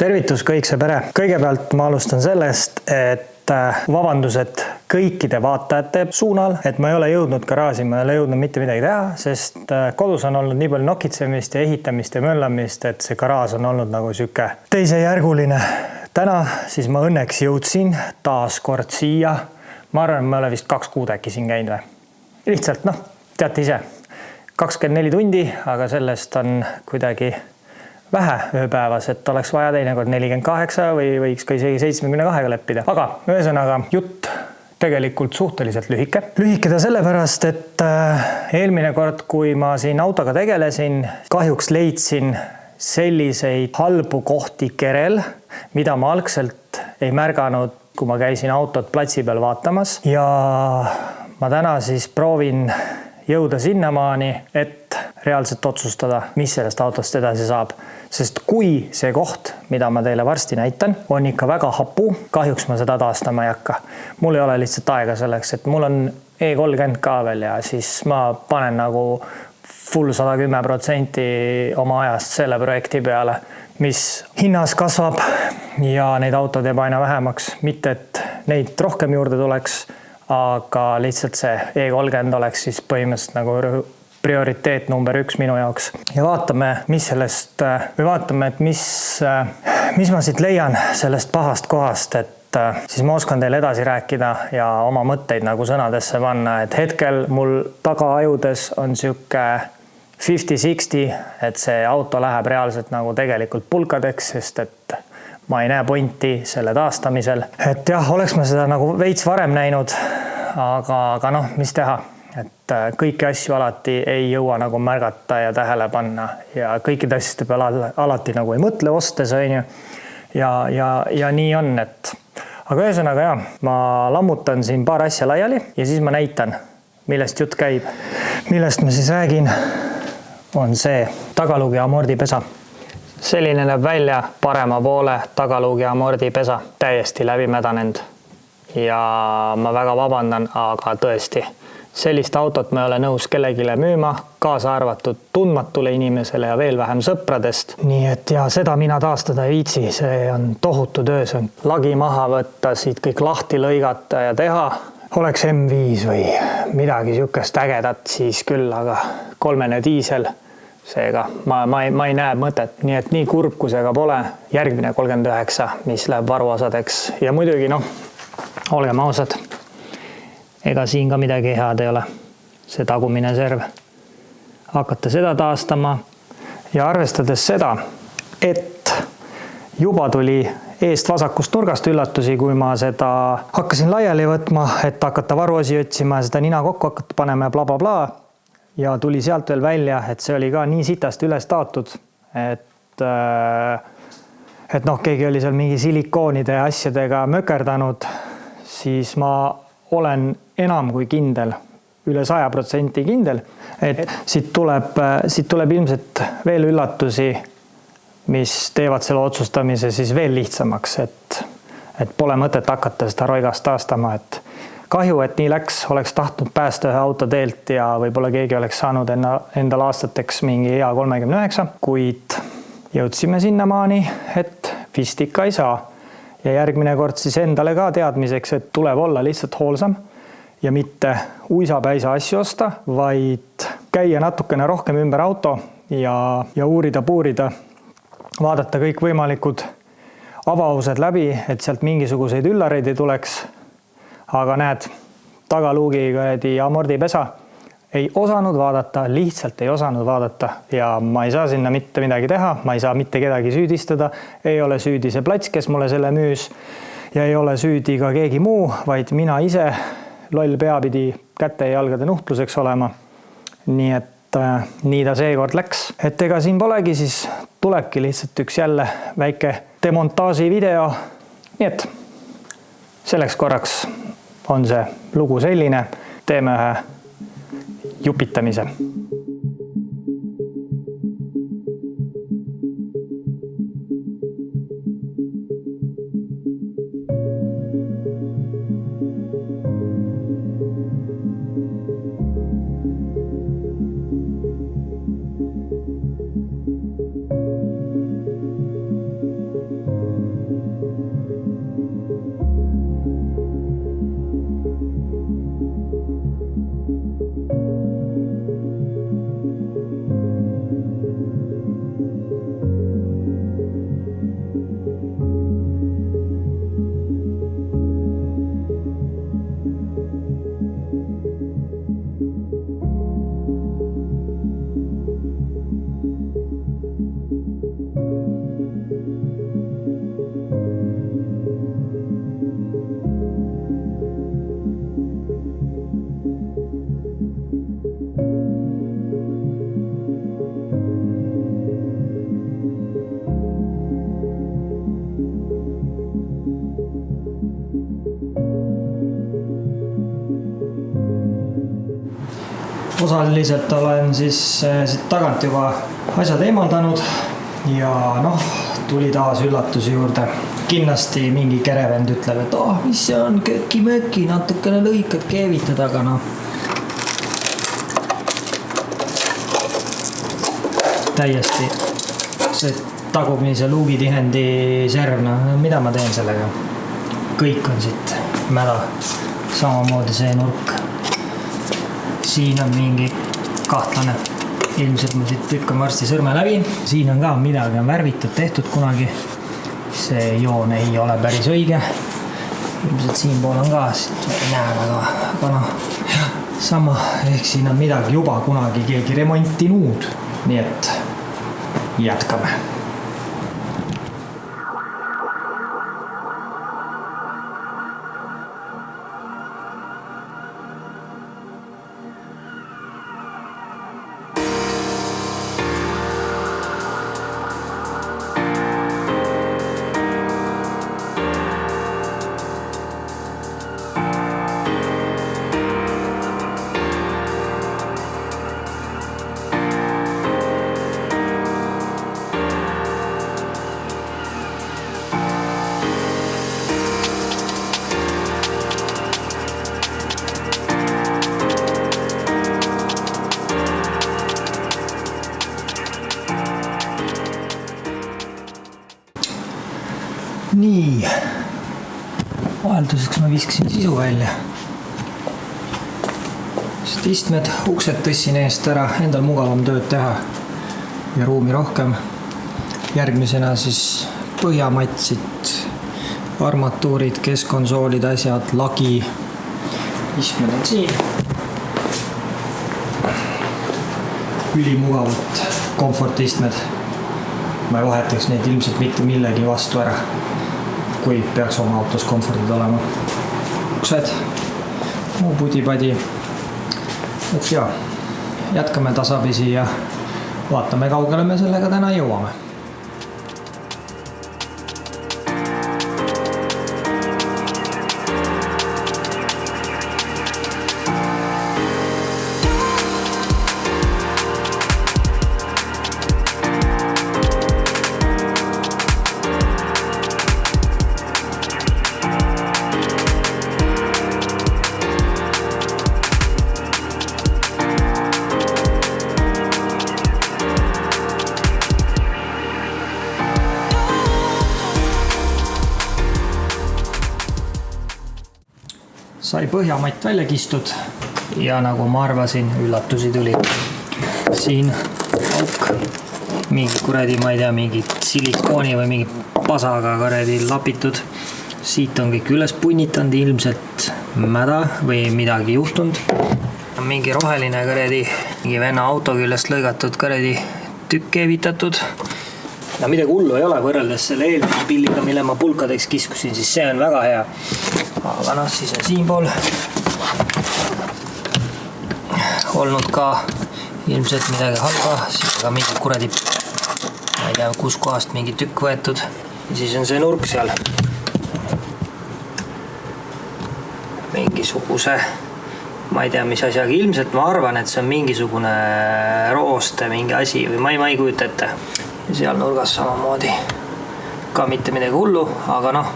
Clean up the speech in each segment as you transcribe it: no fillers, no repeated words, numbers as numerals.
Tervitus kõik see pere. Kõigepealt ma alustan sellest, et vabandused kõikide vaatajate suunal, et ma ei ole jõudnud garaaži, ma ei ole jõudnud mitte midagi teha, sest kodus on olnud nii palju nokitsemist ja ehitamist ja möllamist, et see garaaž on olnud nagu süke teisejärguline. Täna siis ma õnneks jõudsin taas kord siia. Ma arvan, ma olen vist 2 kuud äkki siin käinud või. Lihtsalt, teate ise, 24 tundi, aga sellest on kuidagi vähe ööpäevas, et oleks vaja teinekord 48 või võiks ka isegi 72 leppida. Aga ühesõnaga jutt tegelikult suhteliselt lühike. Lühike ta sellepärast, et eelmine kord, kui ma siin autoga tegelesin, kahjuks leidsin selliseid halbu kohti kerel, mida ma algselt ei märganud, kui ma käisin autot platsi peal vaatamas. Ja ma täna siis proovin jõuda sinnamaani, et reaalselt otsustada, mis sellest autost edasi saab. Sest kui see koht, mida ma teile varsti näitan, on ikka väga hapu, kahjuks ma seda taastama ei hakka. Mul ei ole lihtsalt aega selleks, et mul on E30 ka veel ja siis ma panen nagu full 110% oma ajast selle projekti peale, mis hinnas kasvab ja neid autod jääb aina vähemaks. Mitte, et neid rohkem juurde tuleks, aga lihtsalt see E30 oleks siis põhimõtteliselt nagu prioriteet number 1 minu jaoks. Ja vaatame, mis sellest, või vaatame, et mis ma siit leian sellest pahast kohast, et siis ma oskan teile edasi rääkida ja oma mõtteid nagu sõnadesse panna, et hetkel mul tagaajudes on siuke 50-60, et see auto läheb reaalselt nagu tegelikult pulkadeks, sest et ma ei näe pointi selle taastamisel. Et jah, oleks ma seda nagu veits varem näinud, aga mis teha? Et kõiki asju alati ei jõua nagu märgata ja tähele panna ja kõikide asjade peale alati nagu ei mõtle ostes, on ju. Ja nii on, et aga ühesõnaga jah, ma lammutan siin paar asja laiali ja siis ma näitan, millest jutt käib. Millest ma siis räägin, on see tagaluugi amordipesa. Selline näeb välja parema poole tagaluugi amordipesa, täiesti läbi mädanend. Ja ma väga vabandan, aga tõesti, sellist autot me ei ole nõus kellegile müüma, kaasa arvatud tundmatule inimesele ja veel vähem sõpradest. Nii et ja seda mina taastada ei viitsi, see on tohutu töö, see on lagi maha võtta, siit kõik lahti lõigata ja teha. Oleks M5 või midagi siukest ägedat siis küll, aga 3 diisel, seega ma ei näe mõtet. Nii et nii kurb, kui see ka pole, järgmine 39, mis läheb varuosadeks ja muidugi olgem ausad. Ega siin ka midagi head ei ole, see tagumine serv. Hakata seda taastama ja arvestades seda, et juba tuli eest vasakust nurgast üllatusi, kui ma seda hakkasin laiali võtma, et hakata varuosi otsima ja seda nina kokku hakata panema ja bla. Ja tuli sealt veel välja, et see oli ka nii sitast üles taotud, et keegi oli seal mingi silikoonide asjadega mökerdanud, siis ma olen enam kui kindel, üle 100% kindel, et siit tuleb ilmselt veel üllatusi, mis teevad selle otsustamise siis veel lihtsamaks, et pole mõtet hakata seda roigast taastama, et kahju, et nii läks, oleks tahtnud päästa ühe auto teelt ja võib-olla keegi oleks saanud endal aastateks mingi hea 39, kuid jõudsime sinnamaani, et vist ikka ei saa. Ja järgmine kord siis endale ka teadmiseks, et tuleb olla lihtsalt hoolsam ja mitte uisapäisa asju osta, vaid käia natukene rohkem ümber auto ja uurida, vaadata kõik võimalikud avaused läbi, et sealt mingisuguseid üllareid ei tuleks. Aga näed, tagaluugi amordipesa ei osanud vaadata, lihtsalt ei osanud vaadata ja ma ei saa sinna mitte midagi teha, ma ei saa mitte kedagi süüdistada, ei ole süüdi see plats, kes mulle selle müüs ja ei ole süüdi ka keegi muu, vaid mina ise loll pea pidi käte ja jalgade nuhtluseks olema. Nii et nii ta seekord läks. Et ega siin polegi, siis tulebki lihtsalt üks jälle väike demontaaži video. Nii et selleks korraks on see lugu selline, teeme ühe jupitamise. osaliselt olen siis siit tagant juba asjad eemaldanud ja noh, tuli taas üllatusi juurde. Kindlasti mingi kerevend ütleb, et mis see on, köki-möki, natukene lõikad, keevitad, aga noh. Täiesti see tagumise luugitihendi serv, mida ma teen sellega? Kõik on siit mäda, samamoodi see nurk. Siin on mingi kahtlane. Ilmselt ma siit tükkam varsti sõrme läbi. Siin on ka midagi on värvitud, tehtud kunagi. See joon ei ole päris õige. Ilmselt siin pool on ka, siit ei näe väga, aga noh, sama. Ehk siin on midagi juba kunagi keegi remontinud. Nii et jätkame. Nii, vahelduseks ma viskasin sisu välja. Sest istmed, uksed tõssin eest ära, endal mugavam tööd teha ja ruumi rohkem. Järgmisena siis põhjamatsid, armatuurid, keskkonsoolid, asjad, lagi. Istmed on siin. Ülimugavad komfortistmed. Ma ei vahetaks neid ilmselt mitte millegi vastu ära, kui peaks oma autos komfordid olema. Uksed, muu pudi-padi. Et ja, jätkame tasapisi ja vaatame, kaugele me sellega täna jõuame. Sai põhjamatt välja kistud ja nagu ma arvasin, üllatusi tuli. Siin auk, mingi kuradi, ma ei tea, mingi silikooni või mingi pasaga kuradi lapitud. Siit on kõik üles punnitanud, ilmselt mäda või midagi juhtunud. Mingi roheline kuradi, mingi venna auto küljest lõigatud kuradi tükk keevitatud. No midagi hullu ei ole võrreldes selle eelmise pilliga, mille ma pulkadeks kiskusin, siis see on väga hea. Aga noh, siis on siin pool olnud ka ilmselt midagi halba, siis ka mingi kuradi, ma ei tea, kus kohast mingi tükk võetud. Ja siis on see nurk seal. Mingisuguse, ma ei tea, mis asjaga. Ilmselt ma arvan, et see on mingisugune rooste mingi asi või ma ei kujuta ette. Ja seal nurgas samamoodi ka mitte midagi hullu, aga noh,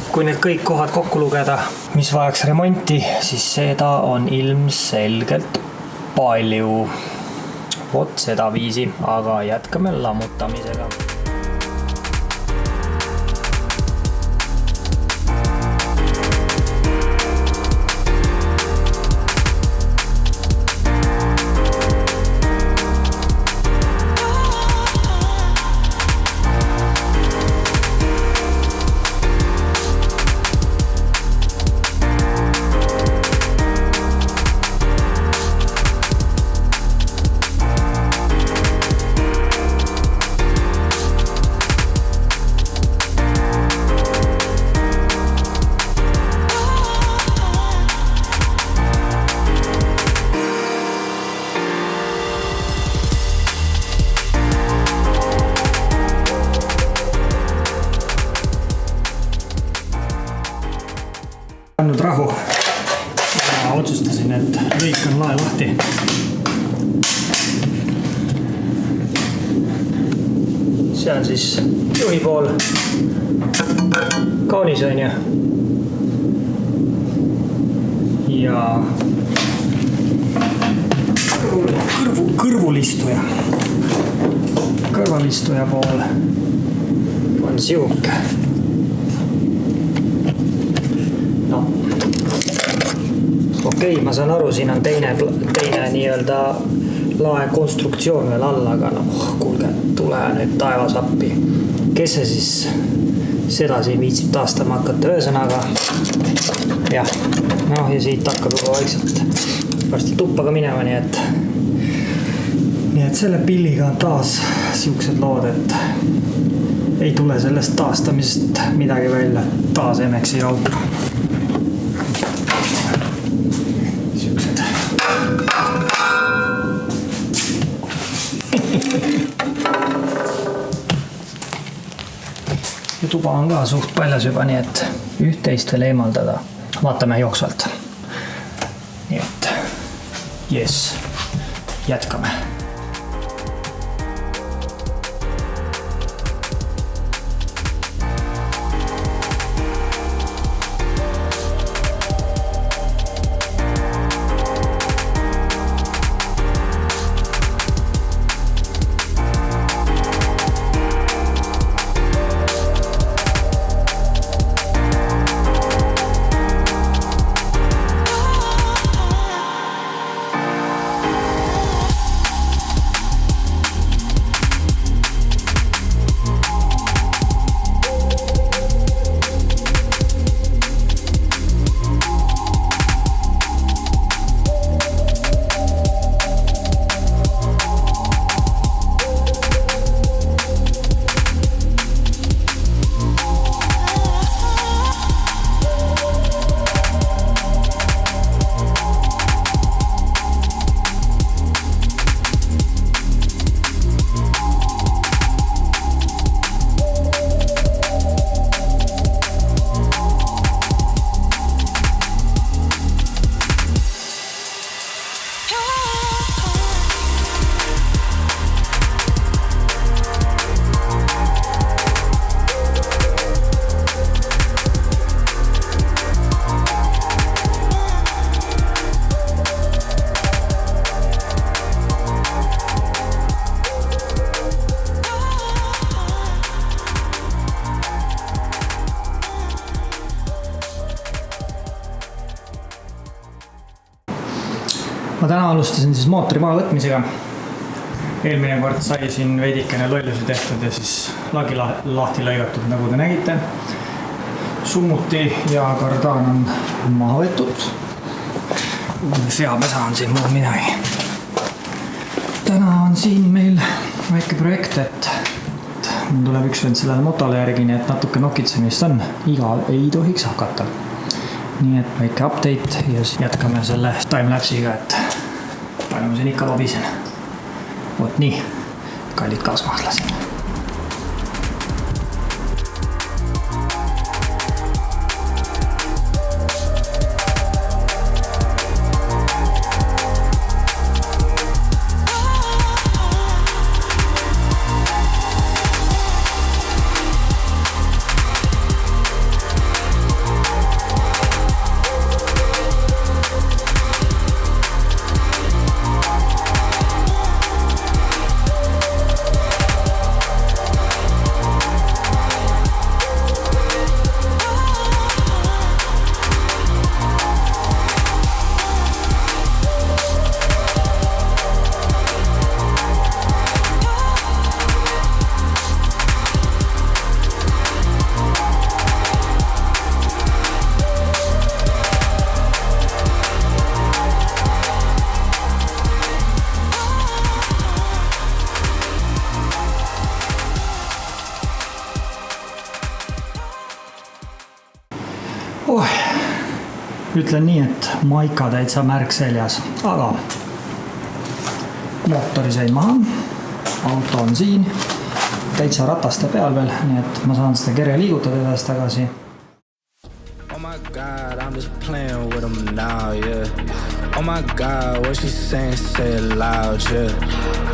kui need kõik kohad kokku lugeda, mis vajaks remonti, siis seda on ilmselgelt palju. Vot seda viisi, aga jätkame lammutamisega. siin, et lõikan lae lahti. See on siis juhi pool kaunis on ju. Ja kõrvalistuja pool on siuke. No. Okei, ma saan aru, siin on teine nii-öelda lae konstruktsioon veel alla, aga kuulge, tule nüüd taevas appi. Kes see siis seda siin viitsib taastama hakata ühesõnaga? Jah, ja siit hakkab juba vaikselt varsti tuppa ka minema, nii et selle pilliga on taas siuksed lood, et ei tule sellest taastamisest midagi välja, taas MX-i raud. Siuksed. Ja tuba on ka suht paljas juba, nii et üht-teist veel eemaldada. Vaatame jooksvalt. Nii et, yes, jätkame. Ma täna alustasin siis mootori maha võtmisega. Eelmine kord sai siin veidikene lollusi tehtud ja siis lagi lahti lõigatud, nagu te nägite. Summuti ja kardaan on maha võetud. Seapesa on siin muud midagi. Täna on siin meil väike projekt, et mul tuleb üks vend sellele motole järgi, nii et natuke nokitsemist on. Iga ei tohiks hakata. Nii et väike update ja jätkame selle timelapsiga, et palju ma siin ikka lobisen. Vot nii, kallid kaasmaaslased. Ütlen nii, et maika täitsa märk seljas, aga mootori sain maha, auto on siin, täitsa rataste peal veel, nii et ma saan seda kere liigutada edasi tagasi. Oh my God, I'm just playing with them now, yeah. Oh my God, what she saying, say it loud, yeah.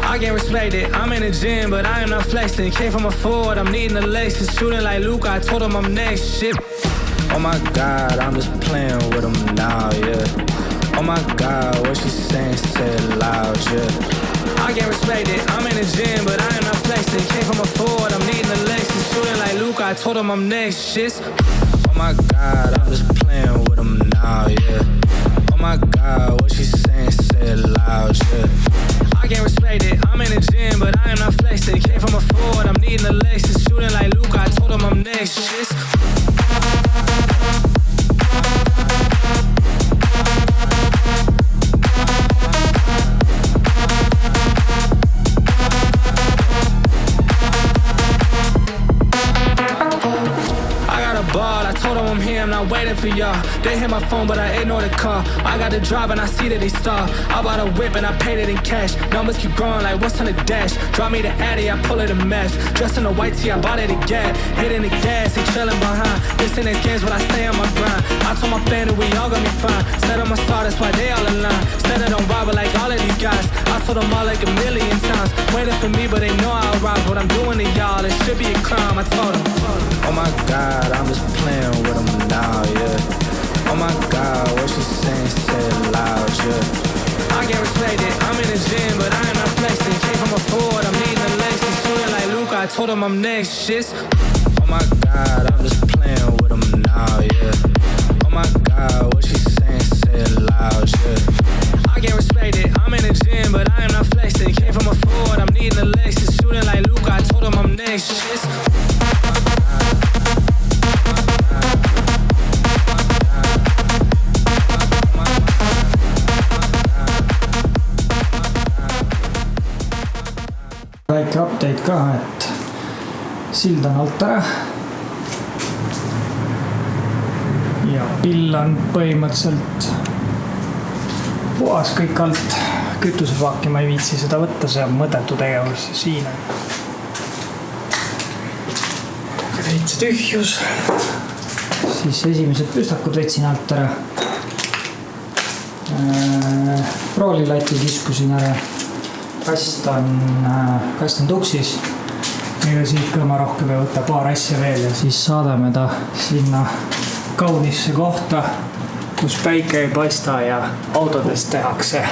I can't respect it, I'm in the gym, but I am not flexing. Came from a Ford, I'm needing the laces. Shooting like Luke, I told him I'm next, shit. Oh my God, I'm just playing with him now, yeah. Oh my God, what she saying, say it loud, yeah. I can't respect it, I'm in the gym, but I am not flexing. Came from a Ford, I'm needing the laces. Shooting like Luke, I told him I'm next, shit. Oh my God, I'm just playing with him now, yeah. Oh my God, what she saying, say it loud, yeah. I can't respect it, I'm in the gym, but I am not flexing. Came from a Ford, I'm needing the laces. Shooting like Luke, I told him I'm next, shit. I'm not waiting for y'all. They hit my phone, but I ignore the call. I got the drive and I see that they start. I bought a whip and I paid it in cash. Numbers keep growing like what's on the dash. Drop me the Addy, I pull it a mess. Dressed in a white tee, I bought it again. Hitting the gas, he trailing behind. This in these games, but I stay on my grind. I told my family we all gonna be fine. Set on my star, that's why they all align. Said I don't rob it like all of these guys. I told them all like a million times. Waiting for me, but they know I'll rob. What I'm doing to y'all, it should be a crime. I told them. Oh my God, I'm just playing with them now, yeah. Oh my God, what she saying, say it loud, yeah. I can't respect it, I'm in the gym, but I am not flexing. Came from a Ford, I'm needing the laces. Shooting like Luke, I told him I'm next, shit. Oh my God, I'm just playing with them now, yeah. Oh my God, what she saying, say it loud, yeah. I can't respect it, I'm in the gym, but I am not flexing. Came from a Ford, I'm needing the laces. Shooting like Luke, I told him I'm next, shit. Väike update ka, et sild on alt ära ja pill on põhimõtteliselt puhas kõik alt. Kütusepaaki ma ei viitsi seda võtta, see on mõttetu tegevus siin. Täitsa tühjus. Siis esimesed püstakud võtsin alt ära. Roolilati kiskusin ära. Kast on tuksis. Ega siit kõma rohkem ei võtta paar asja veel ja siis saadame ta sinna kaunisse kohta, kus päike ei paista ja autodest tehakse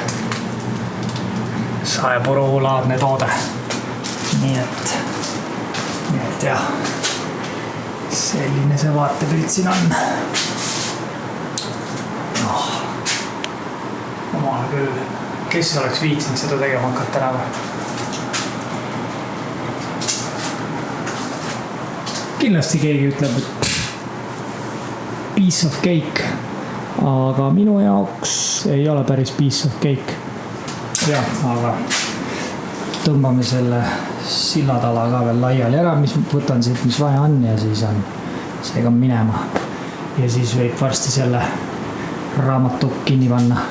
saepurulaadne toode. Nii et jah, selline see vaatepilt siin on. Omal küll. Kes oleks viitsinud seda tegema hakata ära? Kindlasti keegi ütleb, et piece of cake, aga minu jaoks ei ole päris piece of cake. Jah, aga tõmbame selle sillatala ka veel laiali ära, mis võtan siit, mis vaja on ja siis on seega minema. Ja siis võib varsti selle raamatu kinni panna.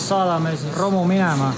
Saadame siis romu minema.